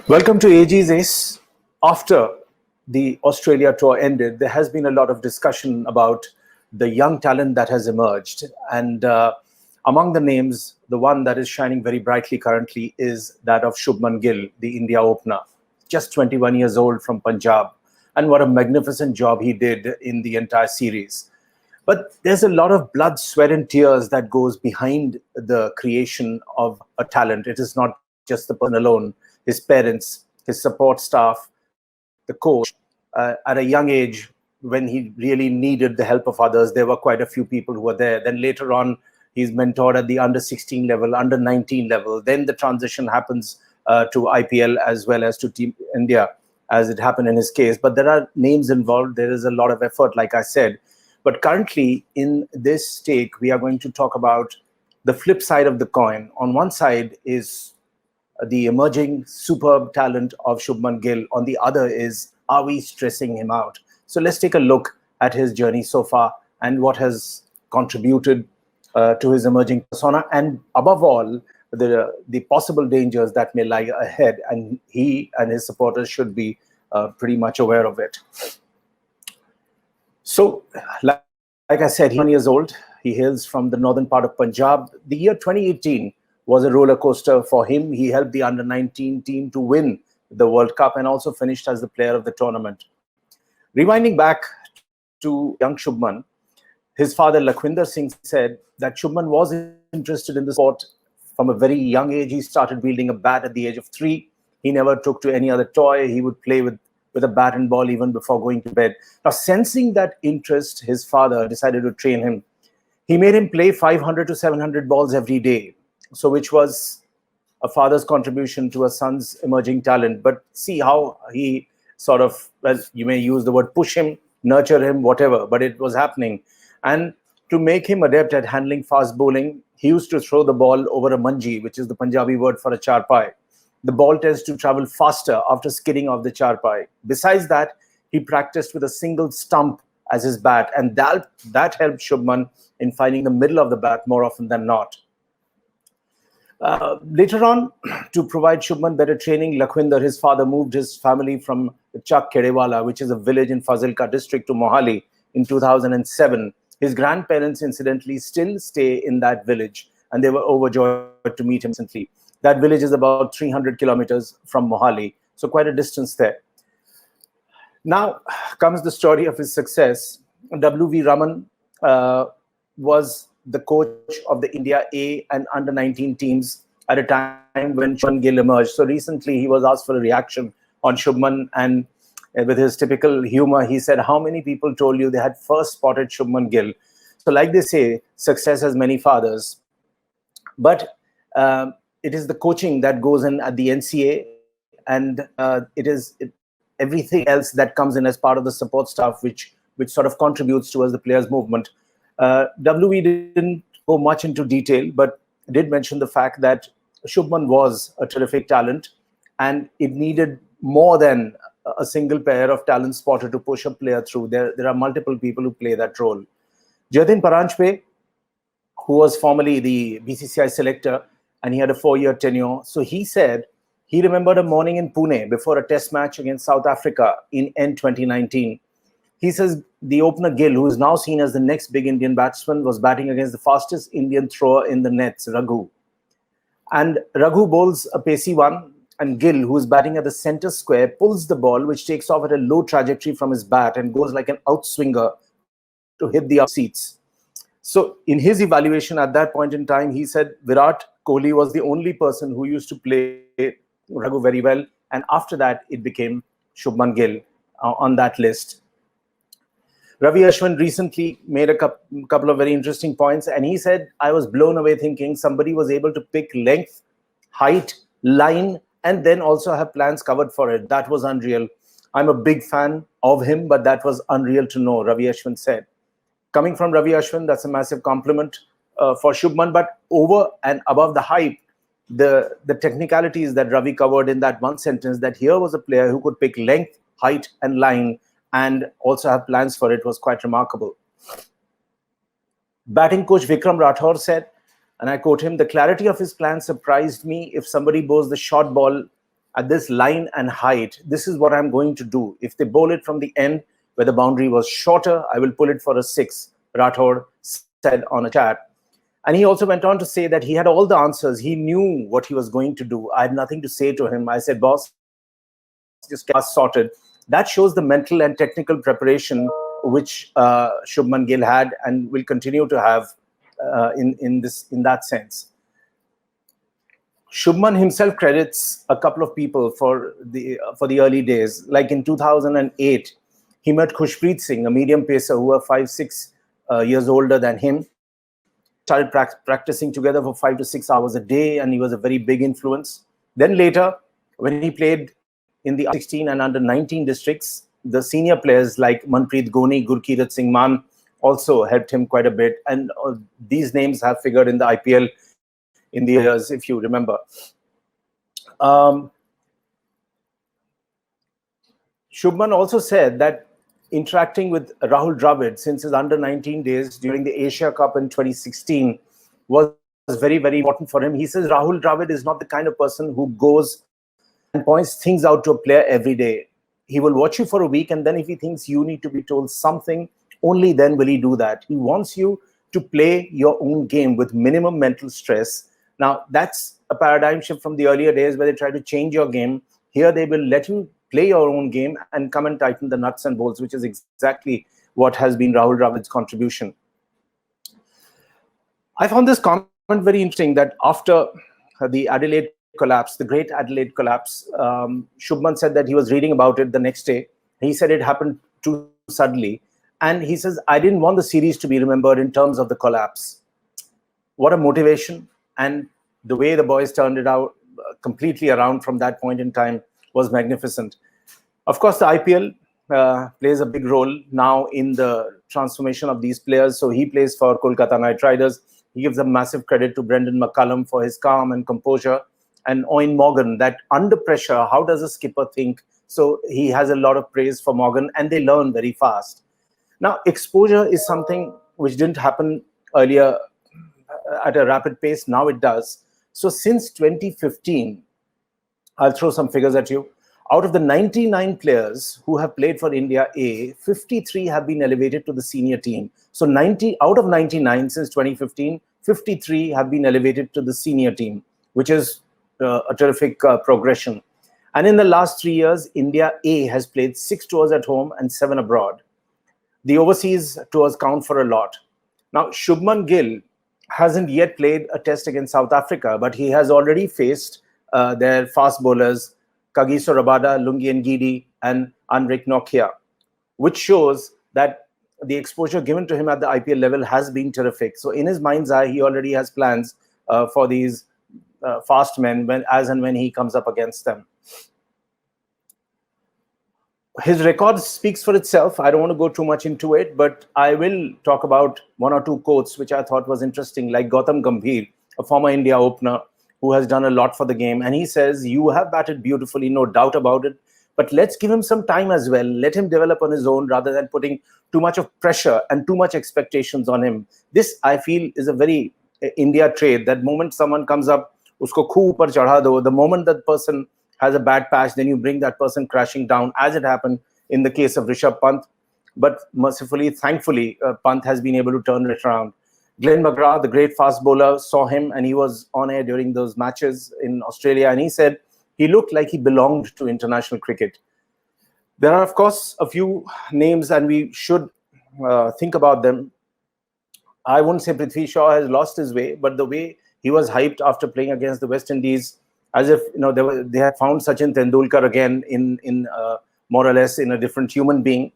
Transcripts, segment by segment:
Welcome to AG's Ace. After the Australia tour ended, there has been a lot of discussion about the young talent that has emerged. And among the names, the one that is shining very brightly currently is that of Shubman Gill, the India opener. Just 21 years old from Punjab. And what a magnificent job he did in the entire series. But there's a lot of blood, sweat, and tears that goes behind the creation of a talent. It is not just the person alone. His parents, his support staff, the coach. At a young age, when he really needed the help of others, there were quite a few people who were there. Then later on, he's mentored at the under 16 level, under 19 level. Then the transition happens to IPL as well as to Team India, as it happened in his case. But there are names involved. There is a lot of effort, like I said. But currently, in this take, we are going to talk about the flip side of the coin. On one side is the emerging superb talent of Shubman Gill. On the other is, are we stressing him out? So let's take a look at his journey so far and what has contributed to his emerging persona, and above all, the possible dangers that may lie ahead. And he and his supporters should be pretty much aware of it. So, like I said, he's 1 years old. He hails from the northern part of Punjab. The year 2018 was a roller coaster for him. He helped the under-19 team to win the World Cup and also finished as the player of the tournament. Rewinding back to young Shubman, his father Lakhwinder Singh said that Shubman was interested in the sport from a very young age. He started wielding a bat at the age of 3. He never took to any other toy. He would play with a bat and ball even before going to bed. Now, sensing that interest, his father decided to train him. He made him play 500 to 700 balls every day. So which was a father's contribution to a son's emerging talent. But see how he sort of, well, you may use the word push him, nurture him, whatever, but it was happening. And to make him adept at handling fast bowling, he used to throw the ball over a manji, which is the Punjabi word for a charpai. The ball tends to travel faster after skidding off the charpai. Besides that, he practiced with a single stump as his bat, and that helped Shubman in finding the middle of the bat more often than not. Later on, to provide Shubman better training, Lakhwinder, his father, moved his family from Chak Kedewala, which is a village in Fazilka district, to Mohali in 2007. His grandparents, incidentally, still stay in that village, and they were overjoyed to meet him recently. That village is about 300 kilometers from Mohali, so quite a distance there. Now comes the story of his success. W.V. Raman was the coach of the India A and under-19 teams at a time when Shubman Gill emerged. So recently he was asked for a reaction on Shubman, and with his typical humor, he said, how many people told you they had first spotted Shubman Gill? So like they say, success has many fathers. But it is the coaching that goes in at the NCA, and everything else that comes in as part of the support staff, which sort of contributes towards the players' movement. WV didn't go much into detail, but did mention the fact that Shubman was a terrific talent, and it needed more than a single pair of talent spotter to push a player through. There are multiple people who play that role. Jatin Paranjpe, who was formerly the BCCI selector, and he had a 4-year tenure. So he said he remembered a morning in Pune before a test match against South Africa in end 2019. He says the opener Gill, who is now seen as the next big Indian batsman, was batting against the fastest Indian thrower in the nets, Raghu. And Raghu bowls a pacey one, and Gill, who is batting at the center square, pulls the ball, which takes off at a low trajectory from his bat and goes like an outswinger to hit the up seats. So in his evaluation at that point in time, he said Virat Kohli was the only person who used to play Raghu very well. And after that, it became Shubman Gill on that list. Ravi Ashwin recently made a couple of very interesting points, and he said, I was blown away thinking somebody was able to pick length, height, line, and then also have plans covered for it. That was unreal. I'm a big fan of him, but that was unreal to know, Ravi Ashwin said. Coming from Ravi Ashwin, that's a massive compliment for Shubman, but over and above the hype, the technicalities that Ravi covered in that one sentence, that here was a player who could pick length, height, and line, and also have plans for it, was quite remarkable. Batting coach Vikram Rathore said, and I quote him, "The clarity of his plan surprised me. If somebody bowls the short ball at this line and height, this is what I'm going to do. If they bowl it from the end where the boundary was shorter, I will pull it for a six," Rathore said on a chat. And he also went on to say that he had all the answers. He knew what he was going to do. I had nothing to say to him. I said, "Boss, just get us sorted." That shows the mental and technical preparation which Shubman Gill had and will continue to have in that sense. Shubman himself credits a couple of people for the early days. Like in 2008, he met Khushpreet Singh, a medium pacer who were 5-6 years older than him. Started practicing together for 5 to 6 hours a day, and he was a very big influence. Then later, when he played in the under-16 and under-19 districts, the senior players like Manpreet Goni, Gurkirat Singh Mann also helped him quite a bit. And these names have figured in the IPL in the years, if you remember. Shubman also said that interacting with Rahul Dravid since his under-19 days during the Asia Cup in 2016 was very, very important for him. He says Rahul Dravid is not the kind of person who goes and points things out to a player every day. He will watch you for a week, and then if he thinks you need to be told something, only then will he do that. He wants you to play your own game with minimum mental stress. Now, that's a paradigm shift from the earlier days where they try to change your game. Here, they will let you play your own game and come and tighten the nuts and bolts, which is exactly what has been Rahul Dravid's contribution. I found this comment very interesting that after the Adelaide collapse, the great Adelaide collapse, Shubman said that he was reading about it the next day. He said it happened too suddenly. And he says, "I didn't want the series to be remembered in terms of the collapse." What a motivation. And the way the boys turned it out completely around from that point in time was magnificent. Of course, the IPL plays a big role now in the transformation of these players. So he plays for Kolkata Knight Riders. He gives a massive credit to Brendan McCullum for his calm and composure. And Owen Morgan, that under pressure, how does a skipper think? So he has a lot of praise for Morgan, and they learn very fast. Now, exposure is something which didn't happen earlier at a rapid pace. Now it does. So since 2015, I'll throw some figures at you. Out of the 99 players who have played for India A, 53 have been elevated to the senior team. So 90 out of 99 since 2015, 53 have been elevated to the senior team, which is a terrific progression. And in the last 3 years, India A has played 6 tours at home and 7 abroad. The overseas tours count for a lot. Now, Shubman Gill hasn't yet played a test against South Africa, but he has already faced their fast bowlers, Kagiso Rabada, Lungi Ngidi, and Anrik Nokia, which shows that the exposure given to him at the IPL level has been terrific. So in his mind's eye, he already has plans for these fast men as and when he comes up against them. His record speaks for itself. I don't want to go too much into it, but I will talk about 1 or 2 quotes which I thought was interesting, like Gautam Gambhir, a former India opener who has done a lot for the game. And he says, "You have batted beautifully, no doubt about it, but let's give him some time as well. Let him develop on his own rather than putting too much of pressure and too much expectations on him." This, I feel, is a very India trait. That moment someone comes up, usko khoo upar chadha do. The moment that person has a bad patch, then you bring that person crashing down, as it happened in the case of Rishabh Pant. But mercifully, thankfully, Pant has been able to turn it around. Glenn McGrath, the great fast bowler, saw him, and he was on air during those matches in Australia, and he said he looked like he belonged to international cricket. There are, of course, a few names, and we should think about them. I wouldn't say Prithvi Shaw has lost his way, but the way he was hyped after playing against the West Indies, as if they had found Sachin Tendulkar again in more or less in a different human being.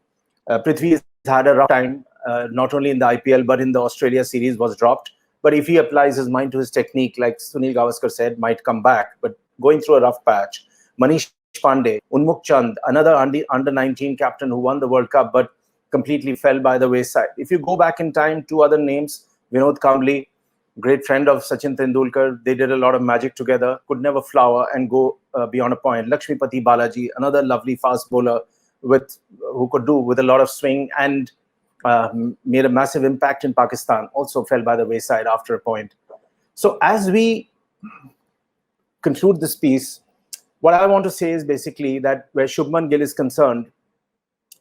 Prithvi has had a rough time, not only in the IPL but in the Australia series, was dropped. But if he applies his mind to his technique, like Sunil Gavaskar said, might come back. But going through a rough patch. Manish Pandey, Unmukh Chand, another under-19 captain who won the World Cup but completely fell by the wayside. If you go back in time, 2 other names, Vinod Kambli, great friend of Sachin Tendulkar. They did a lot of magic together, could never flower and go beyond a point. Lakshmipati Balaji, another lovely fast bowler who could do with a lot of swing and made a massive impact in Pakistan, also fell by the wayside after a point. So as we conclude this piece, what I want to say is basically that where Shubman Gill is concerned,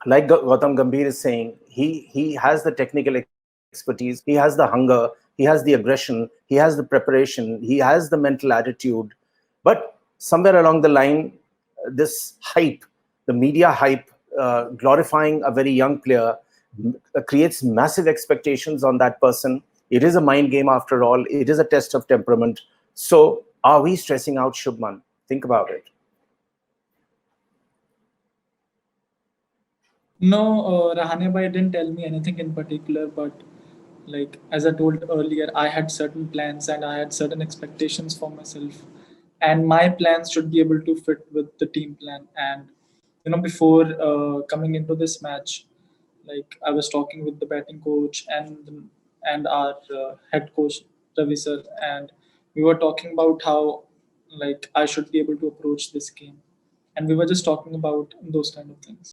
like Gautam Gambhir is saying, he has the technical expertise, he has the hunger, he has the aggression, he has the preparation, he has the mental attitude. But somewhere along the line, this hype, the media hype, glorifying a very young player, creates massive expectations on that person. It is a mind game after all. It is a test of temperament. So, are we stressing out Shubman? Think about it. No, Rahane bhai didn't tell me anything in particular, but like as I told earlier, I had certain plans and I had certain expectations for myself, and my plans should be able to fit with the team plan. And before coming into this match, like I was talking with the batting coach and our head coach Ravi sir, and we were talking about how like I should be able to approach this game, and we were just talking about those kind of things.